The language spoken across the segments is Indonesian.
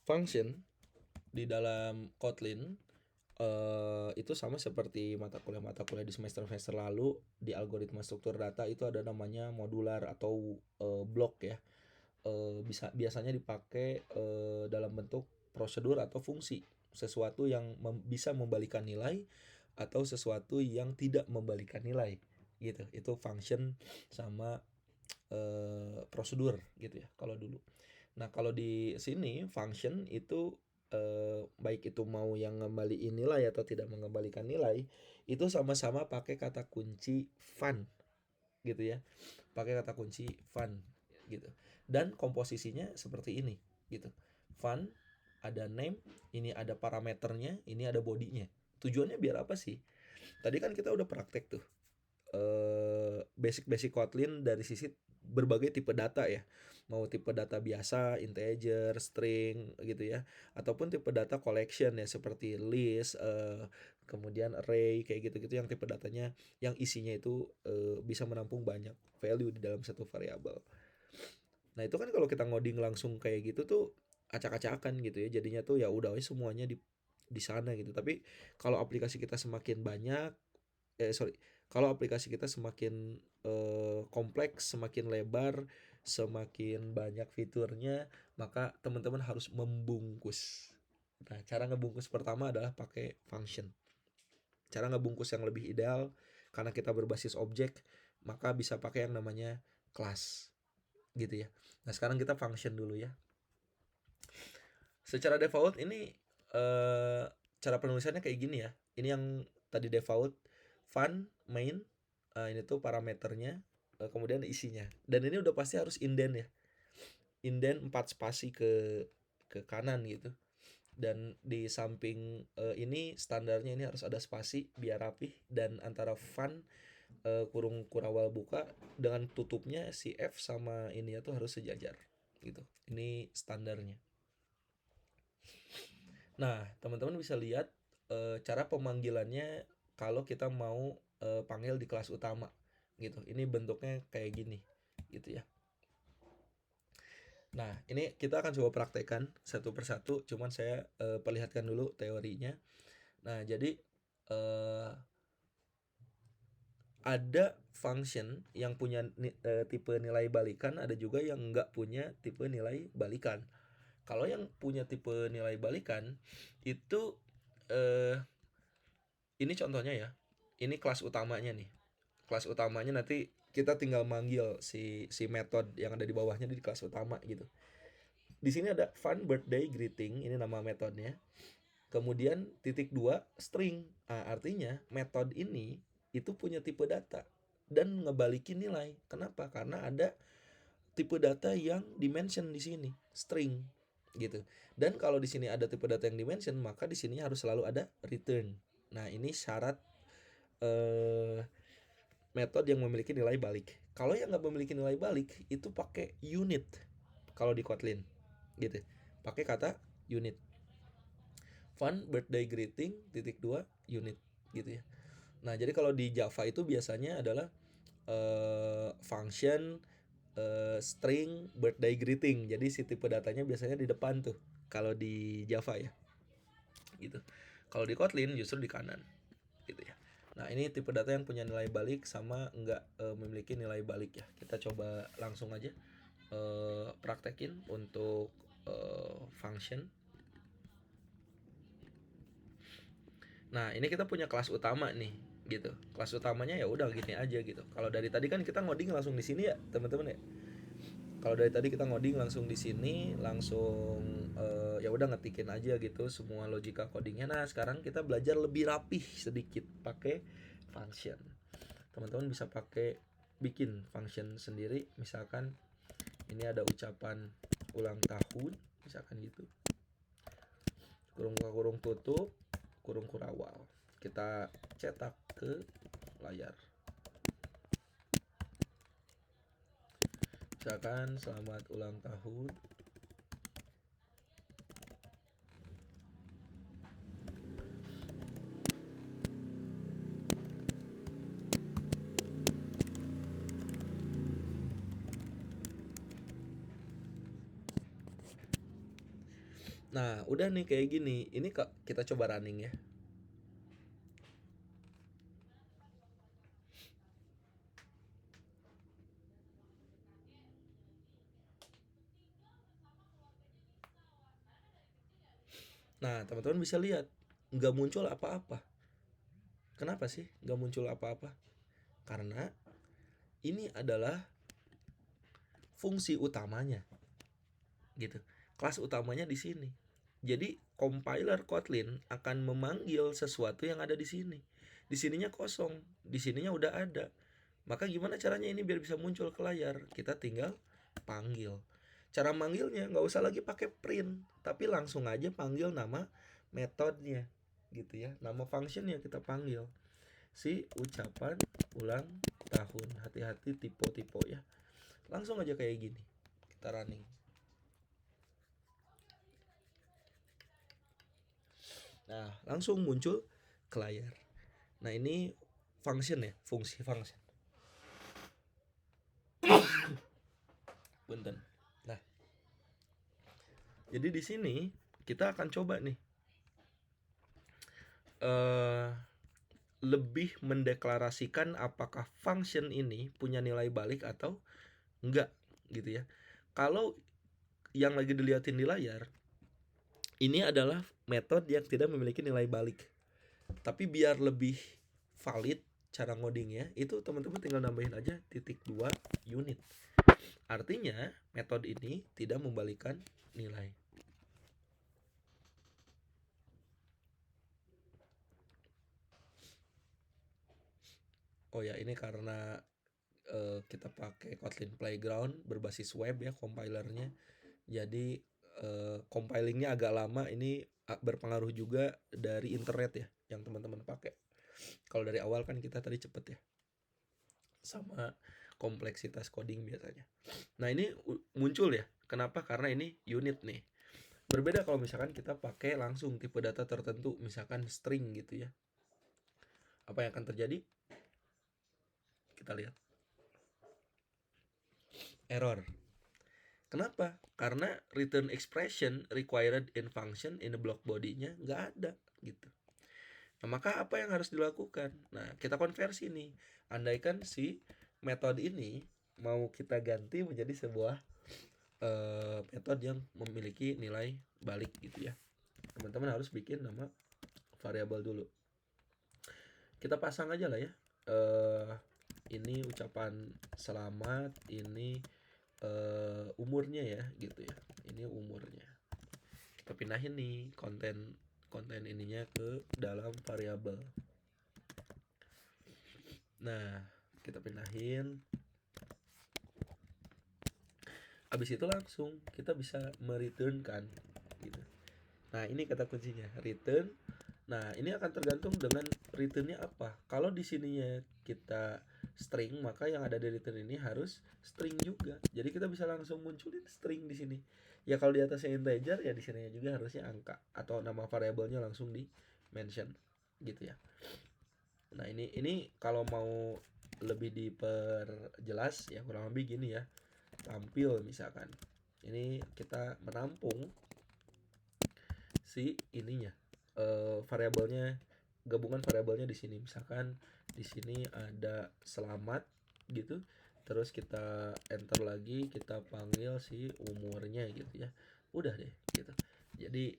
function di dalam Kotlin itu sama seperti mata kuliah di semester lalu. Di algoritma struktur data itu ada namanya modular atau blok ya. Biasanya dipakai dalam bentuk prosedur atau fungsi, sesuatu yang bisa membalikan nilai atau sesuatu yang tidak membalikan nilai gitu. Itu function sama prosedur gitu ya kalau dulu. Nah, kalau di sini function itu baik itu mau yang ngembaliin nilai atau tidak mengembalikan nilai, itu sama-sama pakai kata kunci fun gitu ya. Pakai kata kunci fun gitu. Dan komposisinya seperti ini gitu. Fun, ada name, ini ada parameternya, ini ada bodinya. Tujuannya biar apa sih? Tadi kan kita udah praktek tuh basic Kotlin dari sisi berbagai tipe data ya, mau tipe data biasa, integer, string gitu ya, ataupun tipe data collection ya seperti list, kemudian array kayak gitu-gitu, yang tipe datanya yang isinya itu bisa menampung banyak value di dalam satu variabel. Nah itu kan kalau kita ngoding langsung kayak gitu tuh acak-acakan gitu ya, jadinya tuh ya udah semuanya di sana gitu. Tapi kalau aplikasi kita semakin banyak, kalau aplikasi kita semakin kompleks, semakin lebar, semakin banyak fiturnya, maka teman-teman harus membungkus. Nah, cara ngebungkus pertama adalah pakai function. Cara ngebungkus yang lebih ideal karena kita berbasis objek, maka bisa pakai yang namanya class gitu ya. Nah, sekarang kita function dulu ya. Secara default ini cara penulisannya kayak gini ya. Ini yang tadi default, fun main, ini tuh parameternya, kemudian isinya. Dan ini udah pasti harus indent ya. Indent 4 spasi ke kanan gitu. Dan di samping ini standarnya ini harus ada spasi biar rapih, dan antara fun kurung kurawal buka dengan tutupnya si F sama ini tuh harus sejajar gitu. Ini standarnya. Nah, teman-teman bisa lihat cara pemanggilannya kalau kita mau panggil di kelas utama gitu. Ini bentuknya kayak gini gitu ya. Nah, ini kita akan coba praktekkan satu persatu, cuman saya perlihatkan dulu teorinya. Nah, jadi ada function yang punya tipe nilai balikan, ada juga yang nggak punya tipe nilai balikan. Kalau yang punya tipe nilai balikan itu ini contohnya ya. Ini kelas utamanya nih. Kelas utamanya nanti kita tinggal manggil si metode yang ada di bawahnya di kelas utama gitu. Di sini ada fun birthday greeting, ini nama metodenya. Kemudian titik 2 string. Nah, artinya metode ini itu punya tipe data dan ngebalikin nilai. Kenapa? Karena ada tipe data yang dimension di sini, string gitu. Dan kalau di sini ada tipe data yang dimension, maka di sini harus selalu ada return. Nah, ini syarat metode yang memiliki nilai balik. Kalau yang nggak memiliki nilai balik itu pakai unit. Kalau di Kotlin gitu, pakai kata unit. Fun birthday greeting titik 2 unit gitu ya. Nah, jadi kalau di Java itu biasanya adalah function string birthday greeting. Jadi si tipe datanya biasanya di depan tuh kalau di Java ya. Gitu. Kalau di Kotlin justru di kanan gitu ya. Nah, ini tipe data yang punya nilai balik sama enggak memiliki nilai balik ya. Kita coba langsung aja praktekin untuk function. Nah, ini kita punya kelas utama nih gitu. Kelas utamanya ya udah gini aja gitu. Kalau dari tadi kan kita ngoding langsung di sini ya, teman-teman ya. Kalau dari tadi kita ngoding langsung di sini, langsung ya udah ngetikin aja gitu semua logika codingnya. Nah, sekarang kita belajar lebih rapih sedikit pakai function. Teman-teman bisa pakai bikin function sendiri. Misalkan ini ada ucapan ulang tahun, misalkan gitu. Kurung buka kurung tutup, kurung kurawal. Kita cetak ke layar. Misalkan selamat ulang tahun. Nah, udah nih kayak gini. Ini kita coba running ya. Nah, teman-teman bisa lihat nggak muncul apa-apa. Kenapa sih nggak muncul apa-apa? Karena ini adalah fungsi utamanya, gitu. Kelas utamanya di sini. Jadi compiler Kotlin akan memanggil sesuatu yang ada di sini. Di sininya kosong, di sininya udah ada. Maka gimana caranya ini biar bisa muncul ke layar? Kita tinggal panggil. Cara manggilnya nggak usah lagi pakai print, tapi langsung aja panggil nama metodenya, gitu ya. Nama functionnya kita panggil si ucapan ulang tahun. Hati-hati tipe-tipe ya. Langsung aja kayak gini. Kita running. Nah, langsung muncul ke layar. Nah, ini function ya, fungsi function. Punten. Nah, jadi di sini kita akan coba nih lebih mendeklarasikan apakah function ini punya nilai balik atau enggak, gitu ya. Kalau yang lagi dilihatin di layar ini adalah metode yang tidak memiliki nilai balik. Tapi biar lebih valid cara ngodingnya, itu teman-teman tinggal nambahin aja .2 unit. Artinya metode ini tidak membalikan nilai. Oh ya, ini karena kita pakai Kotlin Playground berbasis web ya compilernya. Jadi compilingnya agak lama. Ini berpengaruh juga dari internet ya yang teman-teman pakai. Kalau dari awal kan kita tadi cepet ya, sama kompleksitas coding biasanya. Nah, ini muncul ya. Kenapa? Karena ini unit nih. Berbeda kalau misalkan kita pakai langsung tipe data tertentu, misalkan string gitu ya. Apa yang akan terjadi? Kita lihat. Error. Kenapa? Karena return expression required in function in the block body-nya nggak ada gitu. Nah, maka apa yang harus dilakukan? Nah, kita konversi nih. Andaikan si metode ini mau kita ganti menjadi sebuah metode yang memiliki nilai balik gitu ya. Teman-teman harus bikin nama variabel dulu. Kita pasang aja lah ya. Ini ucapan selamat, ini umurnya ya gitu ya. Ini umurnya. Kita pindahin nih konten ininya ke dalam variabel. Nah, kita pindahin. Habis itu langsung kita bisa mereturnkan gitu. Nah, ini kata kuncinya, return. Nah, ini akan tergantung dengan returnnya apa. Kalau di sininya kita string, maka yang ada di return ini harus string juga. Jadi kita bisa langsung munculin string di sini. Ya kalau di atasnya integer, ya di sininya juga harusnya angka atau nama variabelnya langsung di mention gitu ya. Nah, ini kalau mau lebih diperjelas ya kurang lebih gini ya. Tampil misalkan. Ini kita menampung si ininya variabelnya, gabungan variabelnya di sini. Misalkan di sini ada selamat gitu. Terus kita enter lagi, kita panggil si umurnya gitu ya. Udah deh gitu. Jadi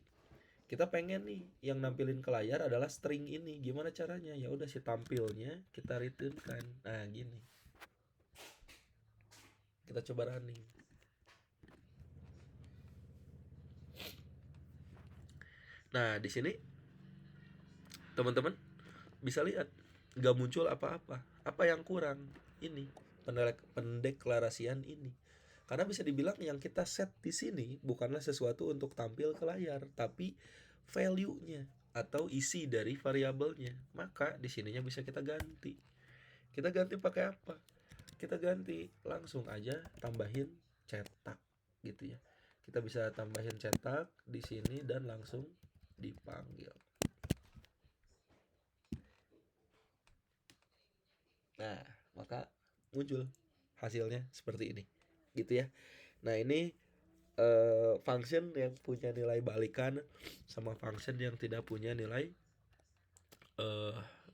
kita pengen nih yang nampilin ke layar adalah string ini. Gimana caranya? Ya udah si tampilnya kita return kan. Nah, gini. Kita coba running. Nah, di sini teman-teman bisa lihat nggak muncul apa-apa. Apa yang kurang? Ini pendeklarasian ini. Karena bisa dibilang yang kita set di sini bukanlah sesuatu untuk tampil ke layar, tapi value-nya atau isi dari variabelnya. Maka di sininya bisa kita ganti. Kita ganti pakai apa? Kita ganti langsung aja tambahin cetak gitu ya. Kita bisa tambahin cetak di sini dan langsung dipanggil. Nah, maka muncul hasilnya seperti ini. Gitu ya. Nah, ini function yang punya nilai balikan sama function yang tidak punya nilai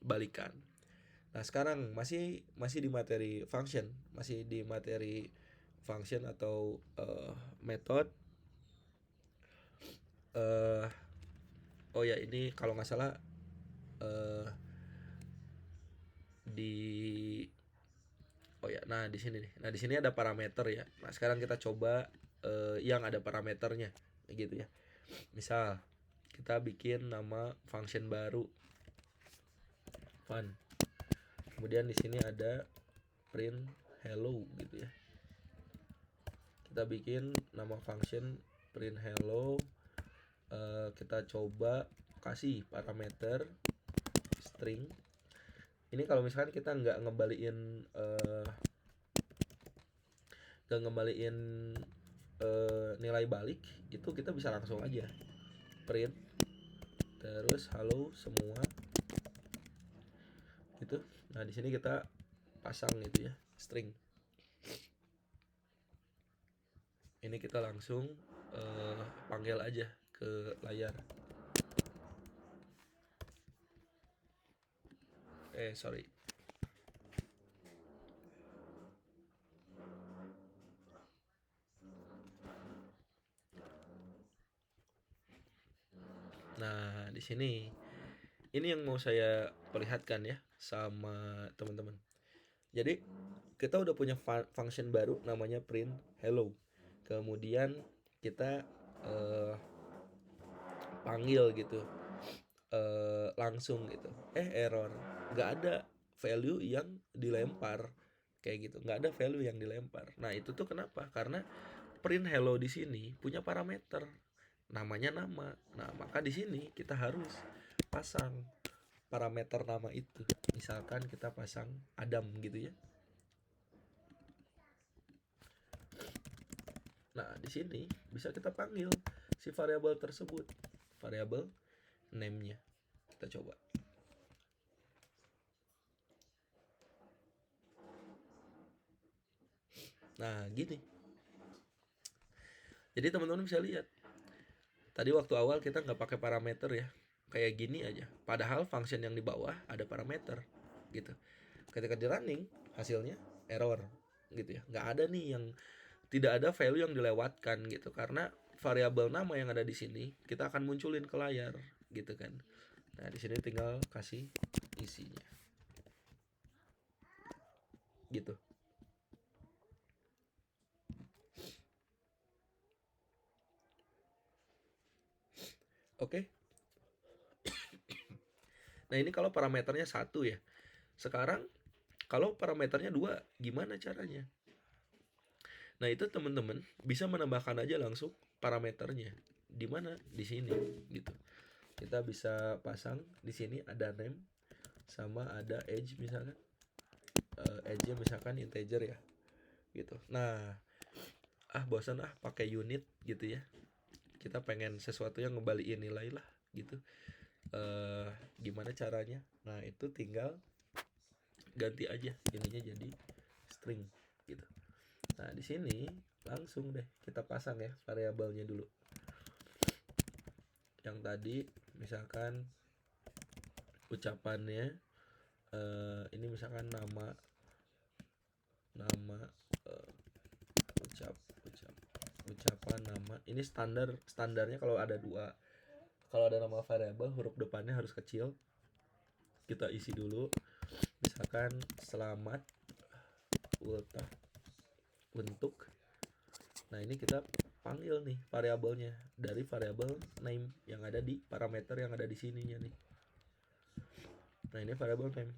balikan. Nah, sekarang masih di materi function, masih di materi function atau method. Oh ya, ini kalau nggak salah di oh ya, nah di sini nih. Nah, di sini ada parameter ya. Nah, sekarang kita coba yang ada parameternya gitu ya. Misal kita bikin nama function baru fun. Kemudian di sini ada print hello gitu ya. Kita bikin nama function print hello. Kita coba kasih parameter string. Ini kalau misalkan kita nggak ngembaliin nilai balik, itu kita bisa langsung aja print terus halo semua gitu. Nah, di sini kita pasang gitu ya string. Ini kita langsung panggil aja ke layar. Sorry. Nah, di sini ini yang mau saya perlihatkan ya sama teman-teman. Jadi kita udah punya function baru namanya print hello. Kemudian kita panggil gitu langsung gitu. Error, nggak ada value yang dilempar kayak gitu, nggak ada value yang dilempar. Nah, itu tuh kenapa? Karena print hello di sini punya parameter namanya nama. Nah, maka di sini kita harus pasang parameter nama itu. Misalkan kita pasang Adam gitu ya. Nah, di sini bisa kita panggil si variabel tersebut, variabel name-nya. Kita coba. Nah, gini. Jadi teman-teman bisa lihat. Tadi waktu awal kita nggak pakai parameter ya. Kayak gini aja. Padahal function yang di bawah ada parameter gitu. Ketika di running, hasilnya error gitu ya. Nggak ada nih yang tidak ada value yang dilewatkan gitu, karena variabel nama yang ada di sini kita akan munculin ke layar gitu kan. Nah, di sini tinggal kasih isinya gitu. Oke. Nah, ini kalau parameternya 1 ya. Sekarang kalau parameternya 2, gimana caranya? Nah, itu teman-teman bisa menambahkan aja langsung parameternya. Di mana? Di sini gitu. Kita bisa pasang di sini ada name sama ada age misalkan. Age-nya misalkan integer ya. Gitu. Nah, bosan pakai unit gitu ya. Kita pengen sesuatu yang ngembaliin nilai lah gitu. Gimana caranya? Nah, itu tinggal ganti aja ininya jadi string gitu. Nah, di sini langsung deh kita pasang ya variabelnya dulu. Yang tadi misalkan ucapannya ini misalkan nama ucapan nama. Ini standarnya kalau ada nama variabel huruf depannya harus kecil. Kita isi dulu. Misalkan selamat untuk. Nah, ini kita panggil nih variabelnya dari variabel name yang ada di parameter yang ada di sininya nih. Nah, ini variabel name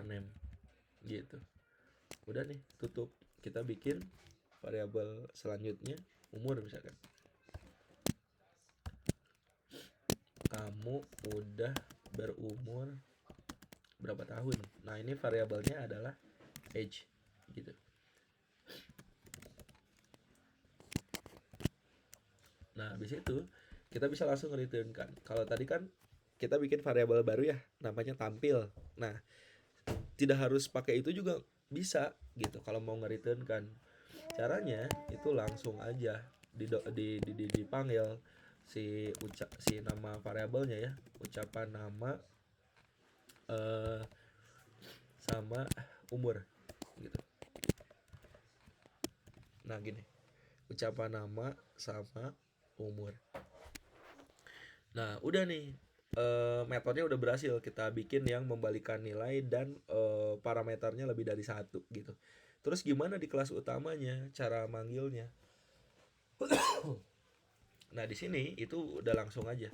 $name gitu. Udah nih, tutup. Kita bikin variabel selanjutnya umur misalkan. Kamu udah berumur berapa tahun? Nah, ini variabelnya adalah age gitu. Nah, habis itu kita bisa langsung return kan. Kalau tadi kan kita bikin variabel baru ya, namanya tampil. Nah, tidak harus pakai itu juga bisa gitu kalau mau nge-return kan. Caranya itu langsung aja dipanggil si nama variabelnya ya, ucapan nama eh sama umur gitu. Nah gini, ucapan nama sama umur. Nah udah nih, metodenya udah berhasil kita bikin yang membalikan nilai dan parameternya lebih dari satu gitu. Terus gimana di kelas utamanya cara manggilnya? Nah di sini itu udah langsung aja,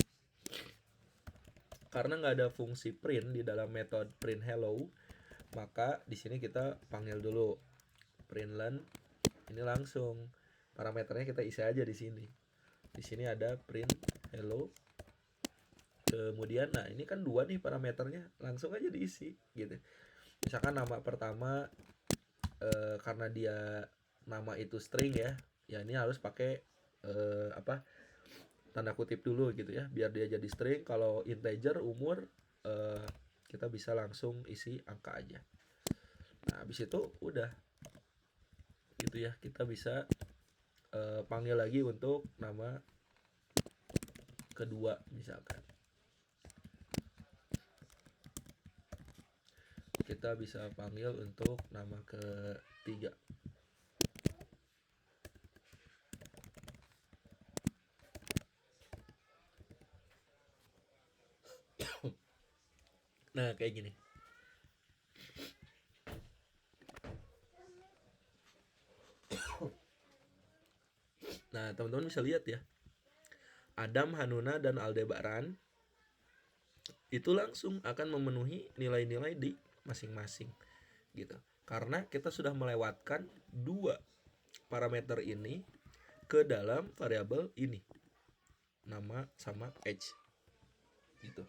karena nggak ada fungsi print di dalam metode print hello, maka di sini kita panggil dulu println. Ini langsung parameternya kita isi aja di sini. Di sini ada print hello. Kemudian nah ini kan dua nih parameternya, langsung aja diisi gitu. Misalkan nama pertama karena dia nama itu string ya, ya ini harus pakai apa tanda kutip dulu gitu ya biar dia jadi string. Kalau integer umur kita bisa langsung isi angka aja. Nah habis itu udah gitu ya, kita bisa panggil lagi untuk nama kedua, misalkan kita bisa panggil untuk nama ketiga. Nah kayak gini. Nah teman-teman bisa lihat ya, Adam, Hanuna, dan Aldebaran itu langsung akan memenuhi nilai-nilai di masing-masing gitu. Karena kita sudah melewatkan dua parameter ini ke dalam variabel ini, nama sama age gitu.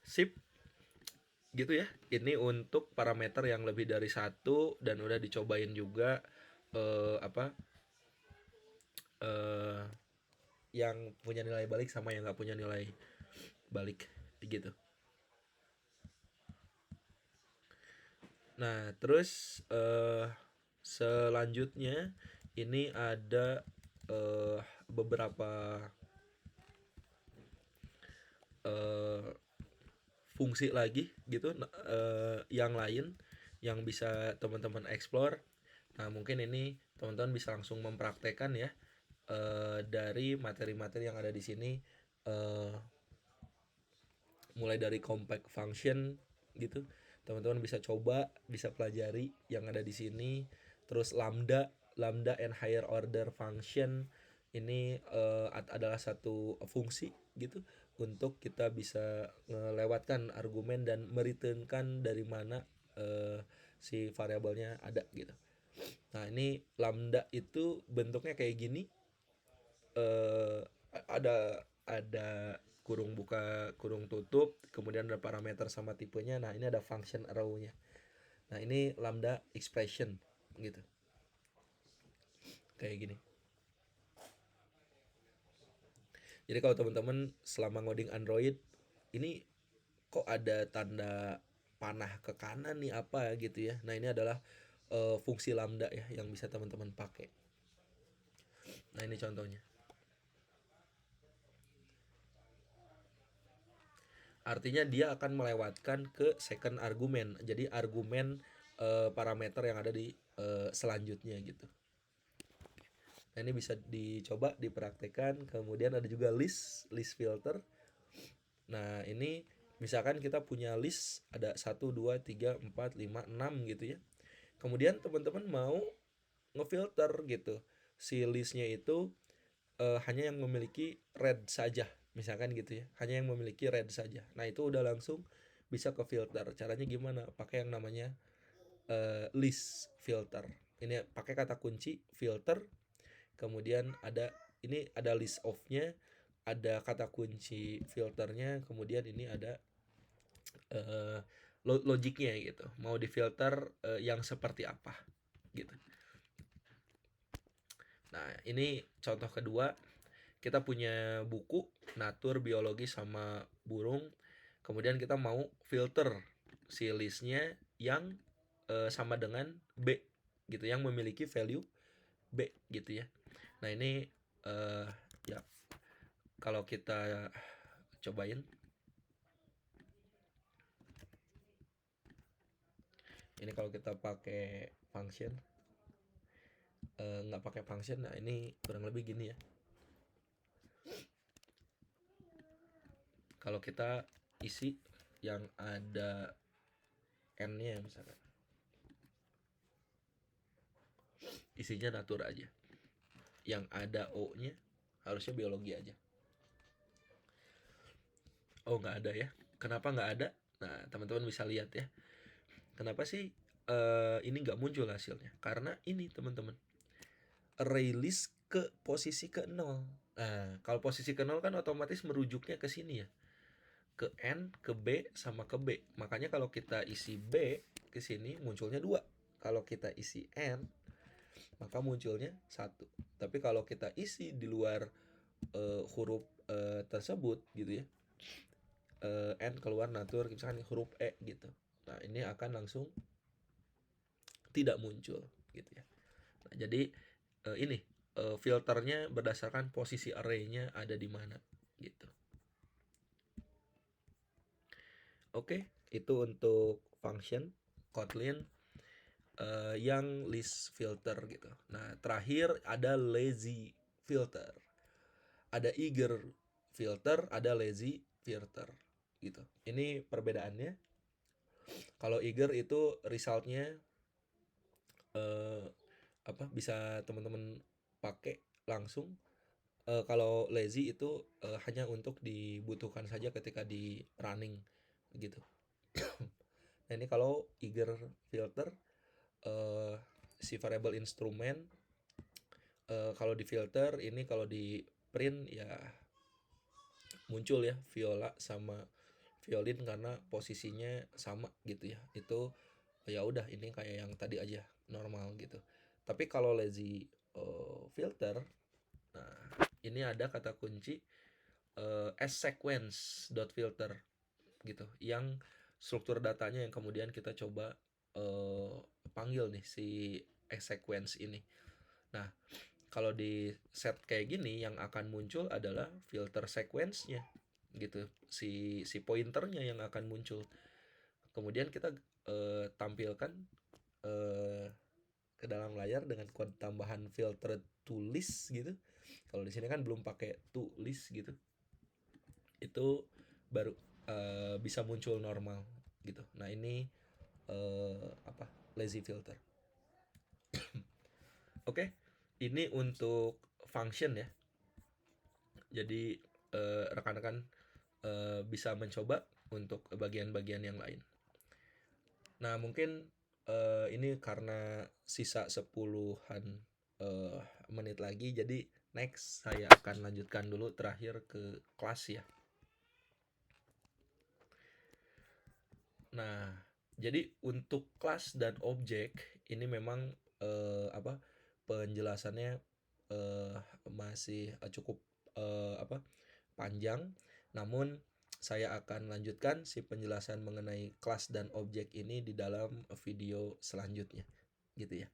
Sip gitu ya. Ini untuk parameter yang lebih dari satu dan udah dicobain juga yang punya nilai balik sama yang nggak punya nilai balik gitu. Nah terus selanjutnya ini ada beberapa fungsi lagi gitu yang lain yang bisa teman-teman explore. Nah mungkin ini teman-teman bisa langsung mempraktekkan ya dari materi-materi yang ada di sini, mulai dari compact function gitu. Teman-teman bisa coba, bisa pelajari yang ada di sini. Terus lambda and higher order function ini adalah satu fungsi gitu untuk kita bisa melewatkan argumen dan mereturnkan dari mana si variabelnya ada gitu. Nah ini lambda itu bentuknya kayak gini, ada kurung buka kurung tutup, kemudian ada parameter sama tipenya. Nah ini ada function arrow-nya. Nah ini lambda expression gitu, kayak gini. Jadi kalau teman-teman selama ngoding Android ini kok ada tanda panah ke kanan nih apa gitu ya, nah ini adalah fungsi lambda ya yang bisa teman-teman pakai. Nah ini contohnya. Artinya dia akan melewatkan ke second argumen, jadi argumen parameter yang ada di selanjutnya gitu. Nah ini bisa dicoba dipraktekkan. Kemudian ada juga list filter. Nah ini misalkan kita punya list ada 1, 2, 3, 4, 5, 6 gitu ya. Kemudian teman-teman mau ngefilter gitu, si listnya itu hanya yang memiliki red saja, misalkan gitu ya, hanya yang memiliki red saja. Nah itu udah langsung bisa ke filter. Caranya gimana? Pakai yang namanya list filter. Ini pakai kata kunci filter, kemudian ada list of-nya, ada kata kunci filternya, kemudian ini ada logiknya gitu, mau difilter yang seperti apa gitu. Nah ini contoh kedua, kita punya buku natur, biologi, sama burung. Kemudian kita mau filter si listnya yang sama dengan B gitu yang memiliki value B gitu ya. Nah ini ya kalau kita cobain, ini kalau kita pakai function, nggak pakai function, nah ini kurang lebih gini ya. Kalau kita isi yang ada n-nya misalkan, isinya natur aja, yang ada o-nya harusnya biologi aja. Oh nggak ada ya, kenapa nggak ada? Nah teman-teman bisa lihat ya, kenapa sih ini nggak muncul hasilnya? Karena ini teman-teman, array list ke posisi ke 0. Nah kalau posisi ke 0 kan otomatis merujuknya ke sini ya, ke N, ke B, sama ke B. Makanya kalau kita isi B ke sini munculnya 2. Kalau kita isi N maka munculnya 1. Tapi kalau kita isi di luar huruf tersebut gitu ya, N keluar natur misalkan huruf E gitu, nah ini akan langsung tidak muncul gitu ya. Nah, jadi ini filternya berdasarkan posisi array-nya ada di mana gitu. Oke, itu untuk function Kotlin yang list filter gitu. Nah, terakhir ada lazy filter. Ada eager filter, ada lazy filter gitu. Ini perbedaannya. Kalau eager itu resultnya bisa teman-teman pakai langsung. Kalau lazy itu hanya untuk dibutuhkan saja ketika di running gitu. Nah ini kalau eager filter, si variable instrumen, kalau di filter ini, kalau di print ya muncul ya viola sama violin karena posisinya sama gitu ya. Itu ya udah, ini kayak yang tadi aja, normal gitu. Tapi kalau lazy filter, nah ini ada kata kunci sequence.filter gitu, yang struktur datanya yang kemudian kita coba panggil nih si sequence ini. Nah kalau di set kayak gini yang akan muncul adalah filter sequence-nya gitu, si pointernya yang akan muncul. Kemudian kita tampilkan ke dalam layar dengan kode tambahan filter to list gitu. Kalau di sini kan belum pakai to list gitu, itu baru bisa muncul normal gitu. Nah ini lazy filter. Oke, ini untuk function ya. Jadi rekan-rekan bisa mencoba untuk bagian-bagian yang lain. Nah mungkin ini karena sisa 10-an menit lagi, jadi next saya akan lanjutkan dulu terakhir ke kelas ya. Nah jadi untuk kelas dan objek ini memang penjelasannya masih cukup panjang. Namun saya akan lanjutkan si penjelasan mengenai kelas dan objek ini di dalam video selanjutnya gitu ya.